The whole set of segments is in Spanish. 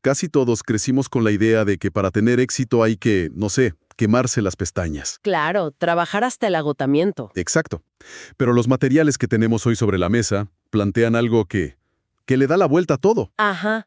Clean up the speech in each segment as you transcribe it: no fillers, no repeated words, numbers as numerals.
Casi todos crecimos con la idea de que para tener éxito hay que, no sé, quemarse las pestañas. Claro, trabajar hasta el agotamiento. Exacto. Pero los materiales que tenemos hoy sobre la mesa plantean algo que le da la vuelta a todo. Ajá.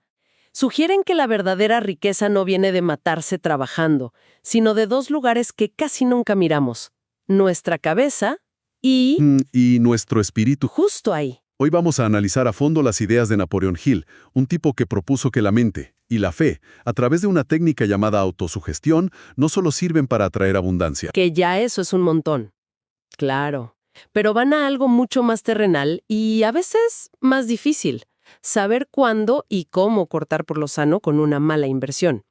Sugieren que la verdadera riqueza no viene de matarse trabajando, sino de dos lugares que casi nunca miramos. Nuestra cabeza y... Y nuestro espíritu. justo ahí. Hoy vamos a analizar a fondo las ideas de Napoleon Hill, un tipo que propuso que la mente y la fe, a través de una técnica llamada autosugestión, no solo sirven para atraer abundancia. Que ya eso es un montón. Claro. Pero van a algo mucho más terrenal y a veces más difícil. Saber cuándo y cómo cortar por lo sano con una mala inversión.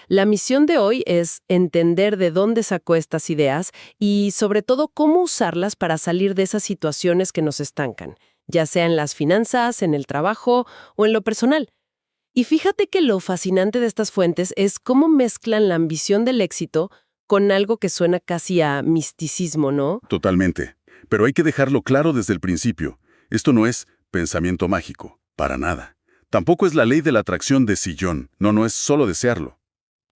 La misión de hoy es entender de dónde sacó estas ideas y, sobre todo, cómo usarlas para salir de esas situaciones que nos estancan, ya sea en las finanzas, en el trabajo o en lo personal. Y fíjate que lo fascinante de estas fuentes es cómo mezclan la ambición del éxito con algo que suena casi a misticismo, ¿no? Totalmente. Pero hay que dejarlo claro desde el principio. Esto no es pensamiento mágico, para nada. Tampoco es la ley de la atracción de sillón. No es solo desearlo.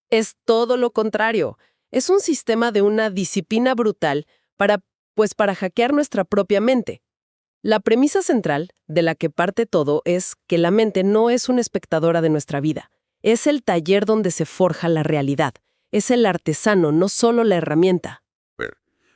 Es todo lo contrario. Es un sistema de una disciplina brutal para hackear nuestra propia mente. La premisa central, de la que parte todo, es que la mente no es una espectadora de nuestra vida. Es el taller donde se forja la realidad. Es el artesano, no solo la herramienta.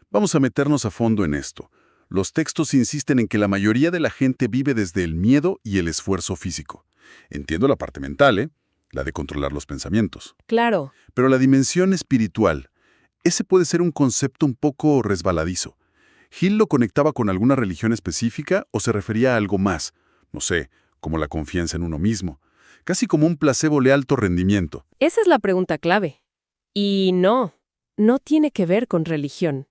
Vamos a meternos a fondo en esto. Los textos insisten en que la mayoría de la gente vive desde el miedo y el esfuerzo físico. Entiendo la parte mental, ¿eh? La de controlar los pensamientos. Claro. Pero la dimensión espiritual, ese puede ser un concepto un poco resbaladizo. ¿Hill lo conectaba con alguna religión específica o se refería a algo más? No sé, como la confianza en uno mismo. Casi como un placebo de alto rendimiento. Esa es la pregunta clave. Y no tiene que ver con religión.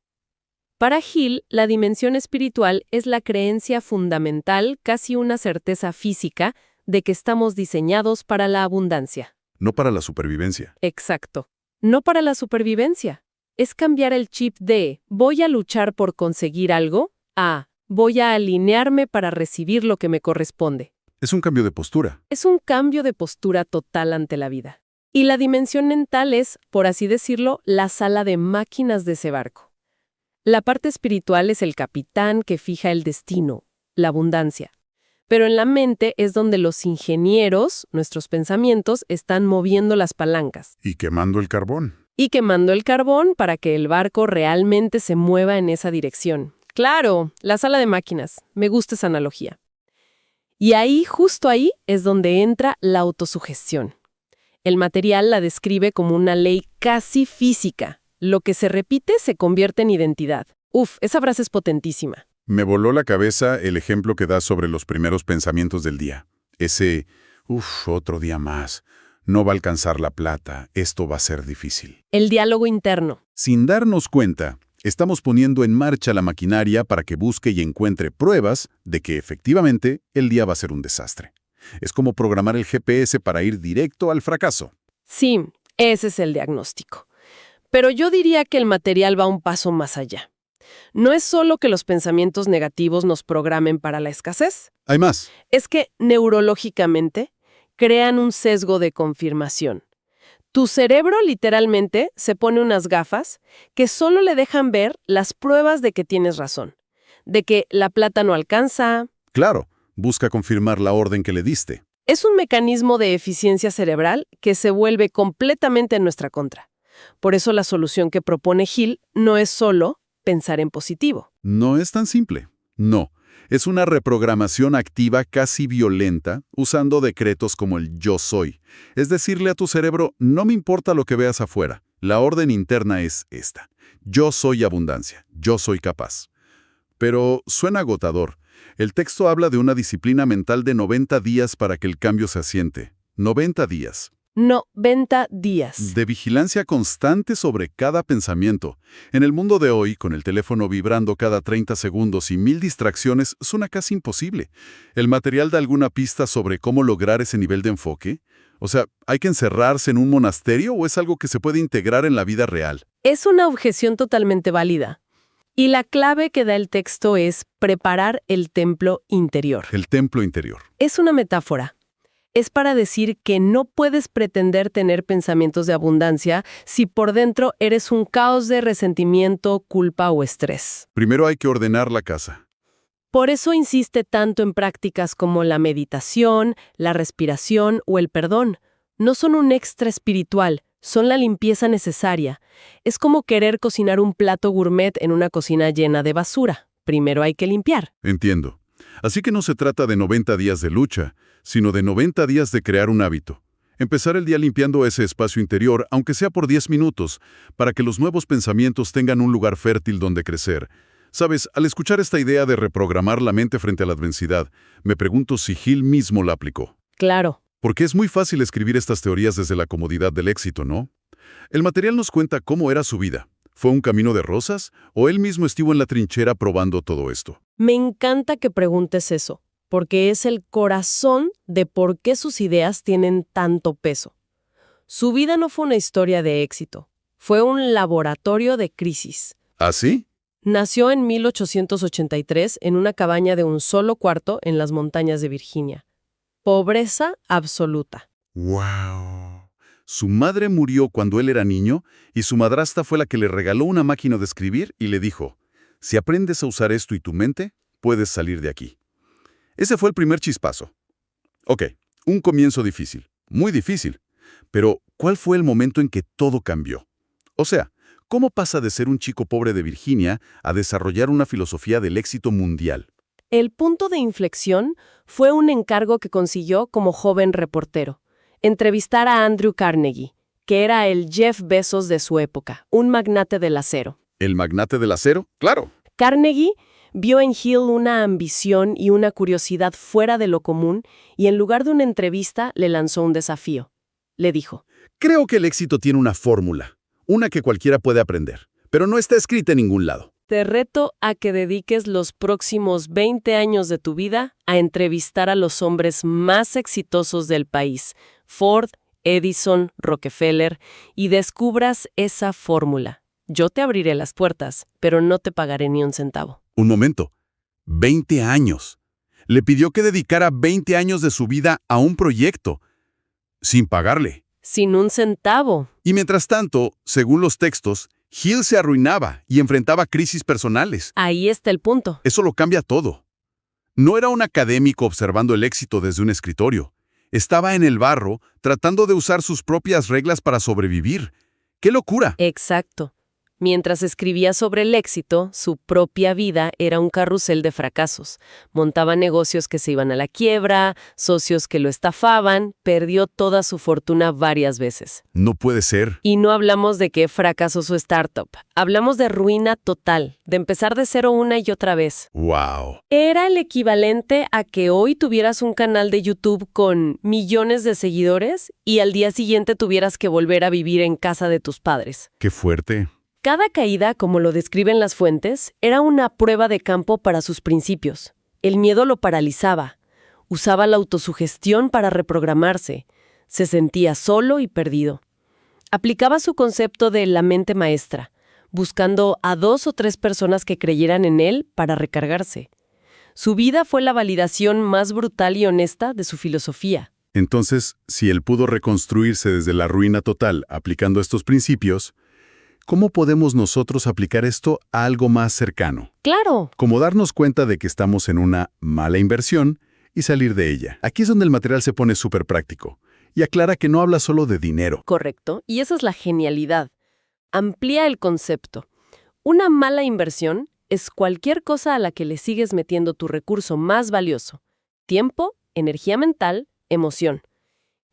Para Hill, la dimensión espiritual es la creencia fundamental, casi una certeza física, de que estamos diseñados para la abundancia. No para la supervivencia. Exacto. No para la supervivencia. Es cambiar el chip de voy a luchar por conseguir algo a voy a alinearme para recibir lo que me corresponde. Es un cambio de postura. Es un cambio de postura total ante la vida. Y la dimensión mental es, por así decirlo, la sala de máquinas de ese barco. La parte espiritual es el capitán que fija el destino, la abundancia. Pero en la mente es donde los ingenieros, nuestros pensamientos, están moviendo las palancas. Y quemando el carbón. Y quemando el carbón para que el barco realmente se mueva en esa dirección. Claro, la sala de máquinas. Me gusta esa analogía. Y ahí, justo ahí, es donde entra la autosugestión. El material la describe como una ley casi física. Lo que se repite se convierte en identidad. Esa frase es potentísima. Me voló la cabeza el ejemplo que da sobre los primeros pensamientos del día. Ese, otro día más. No va a alcanzar la plata, esto va a ser difícil. El diálogo interno. Sin darnos cuenta, estamos poniendo en marcha la maquinaria para que busque y encuentre pruebas de que efectivamente el día va a ser un desastre. Es como programar el GPS para ir directo al fracaso. Sí, ese es el diagnóstico. Pero yo diría que el material va un paso más allá. No es solo que los pensamientos negativos nos programen para la escasez. Hay más. Es que neurológicamente crean un sesgo de confirmación. Tu cerebro literalmente se pone unas gafas que solo le dejan ver las pruebas de que tienes razón, de que la plata no alcanza. Claro, busca confirmar la orden que le diste. Es un mecanismo de eficiencia cerebral que se vuelve completamente en nuestra contra. Por eso la solución que propone Hill no es solo pensar en positivo. No es tan simple. No. Es una reprogramación activa casi violenta, usando decretos como el yo soy. Es decirle a tu cerebro, no me importa lo que veas afuera. La orden interna es esta. Yo soy abundancia. Yo soy capaz. Pero suena agotador. El texto habla de una disciplina mental de 90 días para que el cambio se asiente. 90 días. 90 días. De vigilancia constante sobre cada pensamiento. En el mundo de hoy, con el teléfono vibrando cada 30 segundos y 1000 distracciones, suena casi imposible. ¿El material da alguna pista sobre cómo lograr ese nivel de enfoque? O sea, ¿hay que encerrarse en un monasterio o es algo que se puede integrar en la vida real? Es una objeción totalmente válida. Y la clave que da el texto es preparar el templo interior. El templo interior. Es una metáfora. Es para decir que no puedes pretender tener pensamientos de abundancia si por dentro eres un caos de resentimiento, culpa o estrés. Primero hay que ordenar la casa. Por eso insiste tanto en prácticas como la meditación, la respiración o el perdón. No son un extra espiritual, son la limpieza necesaria. Es como querer cocinar un plato gourmet en una cocina llena de basura. Primero hay que limpiar. Entiendo. Así que no se trata de 90 días de lucha, sino de 90 días de crear un hábito. Empezar el día limpiando ese espacio interior, aunque sea por 10 minutos, para que los nuevos pensamientos tengan un lugar fértil donde crecer. Sabes, al escuchar esta idea de reprogramar la mente frente a la adversidad, me pregunto si Hill mismo la aplicó. Claro. Porque es muy fácil escribir estas teorías desde la comodidad del éxito, ¿no? El material nos cuenta cómo era su vida. ¿Fue un camino de rosas o él mismo estuvo en la trinchera probando todo esto? Me encanta que preguntes eso, porque es el corazón de por qué sus ideas tienen tanto peso. Su vida no fue una historia de éxito, fue un laboratorio de crisis. ¿Ah, sí? Nació en 1883 en una cabaña de un solo cuarto en las montañas de Virginia. Pobreza absoluta. ¡Wow! Su madre murió cuando él era niño y su madrastra fue la que le regaló una máquina de escribir y le dijo, si aprendes a usar esto y tu mente, puedes salir de aquí. Ese fue el primer chispazo. Ok, un comienzo difícil, muy difícil. Pero, ¿cuál fue el momento en que todo cambió? O sea, ¿cómo pasa de ser un chico pobre de Virginia a desarrollar una filosofía del éxito mundial? El punto de inflexión fue un encargo que consiguió como joven reportero. Entrevistar a Andrew Carnegie, que era el Jeff Bezos de su época, un magnate del acero. ¿El magnate del acero? ¡Claro! Carnegie vio en Hill una ambición y una curiosidad fuera de lo común y en lugar de una entrevista le lanzó un desafío. Le dijo, Creo que el éxito tiene una fórmula, una que cualquiera puede aprender, pero no está escrita en ningún lado. te reto a que dediques los próximos 20 años de tu vida a entrevistar a los hombres más exitosos del país, Ford, Edison, Rockefeller, y descubras esa fórmula. Yo te abriré las puertas, pero no te pagaré ni un centavo. Un momento. 20 años. Le pidió que dedicara 20 años de su vida a un proyecto, sin pagarle. Sin un centavo. Y mientras tanto, según los textos, Hill se arruinaba y enfrentaba crisis personales. Ahí está el punto. Eso lo cambia todo. No era un académico observando el éxito desde un escritorio. Estaba en el barro, tratando de usar sus propias reglas para sobrevivir. ¡Qué locura! Exacto. Mientras escribía sobre el éxito, su propia vida era un carrusel de fracasos. Montaba negocios que se iban a la quiebra, socios que lo estafaban, perdió toda su fortuna varias veces. No puede ser. Y no hablamos de que fracasó su startup. Hablamos de ruina total, de empezar de cero una y otra vez. ¡Wow! Era el equivalente a que hoy tuvieras un canal de YouTube con millones de seguidores y al día siguiente tuvieras que volver a vivir en casa de tus padres. ¡Qué fuerte! Cada caída, como lo describen las fuentes, era una prueba de campo para sus principios. El miedo lo paralizaba. Usaba la autosugestión para reprogramarse. Se sentía solo y perdido. Aplicaba su concepto de la mente maestra, buscando a 2 o 3 personas que creyeran en él para recargarse. Su vida fue la validación más brutal y honesta de su filosofía. Entonces, si él pudo reconstruirse desde la ruina total aplicando estos principios, ¿cómo podemos nosotros aplicar esto a algo más cercano? ¡Claro! Como darnos cuenta de que estamos en una mala inversión y salir de ella. Aquí es donde el material se pone súper práctico y aclara que no habla solo de dinero. Correcto, y esa es la genialidad. Amplía el concepto. Una mala inversión es cualquier cosa a la que le sigues metiendo tu recurso más valioso, tiempo, energía mental, emoción,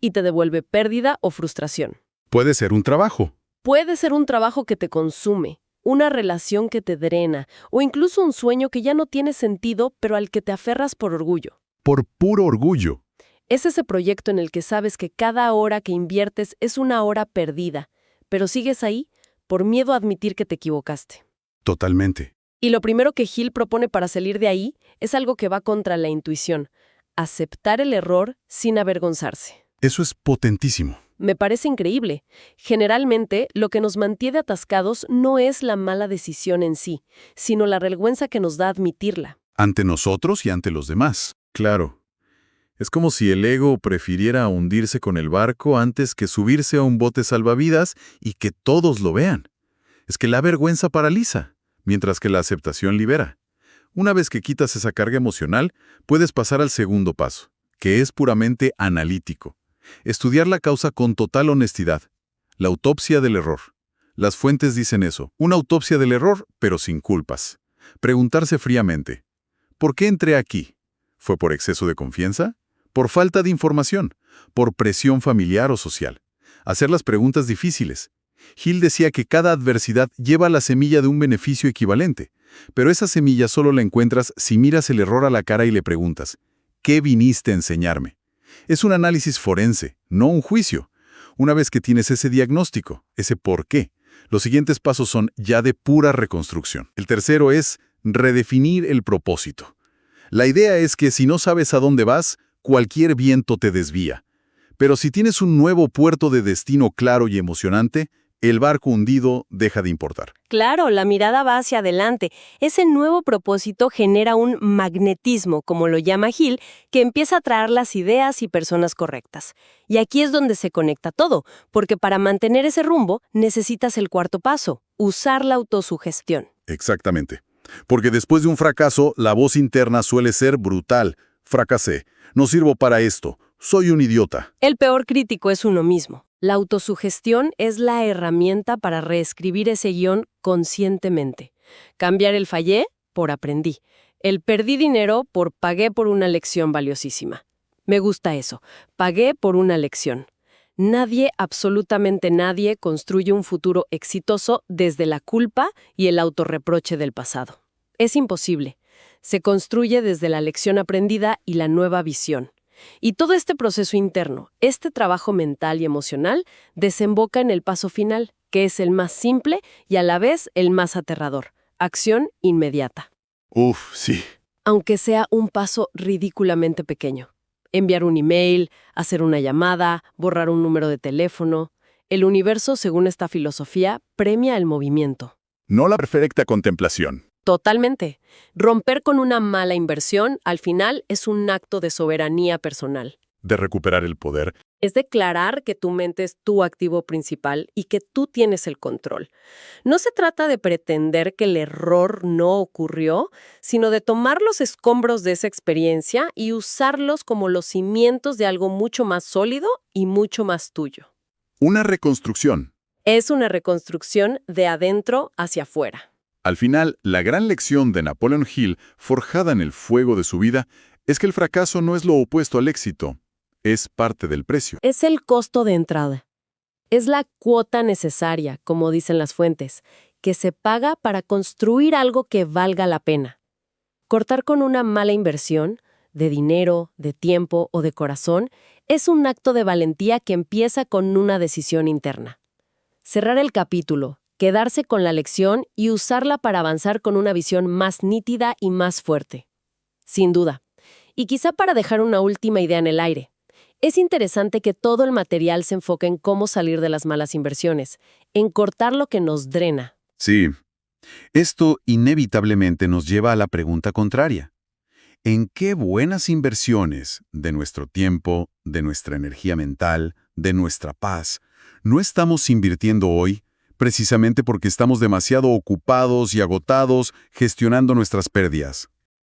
y te devuelve pérdida o frustración. Puede ser un trabajo. Puede ser un trabajo que te consume, una relación que te drena, o incluso un sueño que ya no tiene sentido, pero al que te aferras por orgullo. Por puro orgullo. Es ese proyecto en el que sabes que cada hora que inviertes es una hora perdida, pero sigues ahí por miedo a admitir que te equivocaste. Totalmente. Y lo primero que Hill propone para salir de ahí es algo que va contra la intuición: aceptar el error sin avergonzarse. Eso es potentísimo. Me parece increíble. Generalmente, lo que nos mantiene atascados no es la mala decisión en sí, sino la vergüenza que nos da admitirla. Ante nosotros y ante los demás. Claro. Es como si el ego prefiriera hundirse con el barco antes que subirse a un bote salvavidas y que todos lo vean. Es que la vergüenza paraliza, mientras que la aceptación libera. Una vez que quitas esa carga emocional, puedes pasar al segundo paso, que es puramente analítico. Estudiar la causa con total honestidad. La autopsia del error. Las fuentes dicen eso, una autopsia del error, pero sin culpas. Preguntarse fríamente, ¿por qué entré aquí? ¿Fue por exceso de confianza? ¿Por falta de información? ¿Por presión familiar o social? Hacer las preguntas difíciles. Hill decía que cada adversidad lleva la semilla de un beneficio equivalente, pero esa semilla solo la encuentras si miras el error a la cara y le preguntas, ¿qué viniste a enseñarme? Es un análisis forense, no un juicio. Una vez que tienes ese diagnóstico, ese por qué, los siguientes pasos son ya de pura reconstrucción. El tercero es redefinir el propósito. La idea es que si no sabes a dónde vas, cualquier viento te desvía. Pero si tienes un nuevo puerto de destino claro y emocionante, el barco hundido deja de importar. Claro, la mirada va hacia adelante. Ese nuevo propósito genera un magnetismo, como lo llama Hill, que empieza a atraer las ideas y personas correctas. Y aquí es donde se conecta todo, porque para mantener ese rumbo necesitas el cuarto paso, usar la autosugestión. Exactamente. Porque después de un fracaso, la voz interna suele ser brutal. Fracasé. No sirvo para esto. Soy un idiota. El peor crítico es uno mismo. La autosugestión es la herramienta para reescribir ese guión conscientemente. Cambiar el fallé por aprendí. El perdí dinero por pagué por una lección valiosísima. Me gusta eso. Pagué por una lección. Nadie, absolutamente nadie, construye un futuro exitoso desde la culpa y el autorreproche del pasado. Es imposible. Se construye desde la lección aprendida y la nueva visión. Y todo este proceso interno, este trabajo mental y emocional, desemboca en el paso final, que es el más simple y a la vez el más aterrador: acción inmediata. Sí. Aunque sea un paso ridículamente pequeño. Enviar un email, hacer una llamada, borrar un número de teléfono. El universo, según esta filosofía, premia el movimiento. No la perfecta contemplación. Totalmente. Romper con una mala inversión, al final, es un acto de soberanía personal. De recuperar el poder. Es declarar que tu mente es tu activo principal y que tú tienes el control. No se trata de pretender que el error no ocurrió, sino de tomar los escombros de esa experiencia y usarlos como los cimientos de algo mucho más sólido y mucho más tuyo. Una reconstrucción. Es una reconstrucción de adentro hacia afuera. Al final, la gran lección de Napoleon Hill, forjada en el fuego de su vida, es que el fracaso no es lo opuesto al éxito. Es parte del precio. Es el costo de entrada. Es la cuota necesaria, como dicen las fuentes, que se paga para construir algo que valga la pena. Cortar con una mala inversión, de dinero, de tiempo o de corazón, es un acto de valentía que empieza con una decisión interna. Cerrar el capítulo, quedarse con la lección y usarla para avanzar con una visión más nítida y más fuerte. Sin duda. Y quizá para dejar una última idea en el aire. Es interesante que todo el material se enfoque en cómo salir de las malas inversiones, en cortar lo que nos drena. Sí. Esto inevitablemente nos lleva a la pregunta contraria. ¿En qué buenas inversiones de nuestro tiempo, de nuestra energía mental, de nuestra paz, no estamos invirtiendo hoy, precisamente porque estamos demasiado ocupados y agotados gestionando nuestras pérdidas?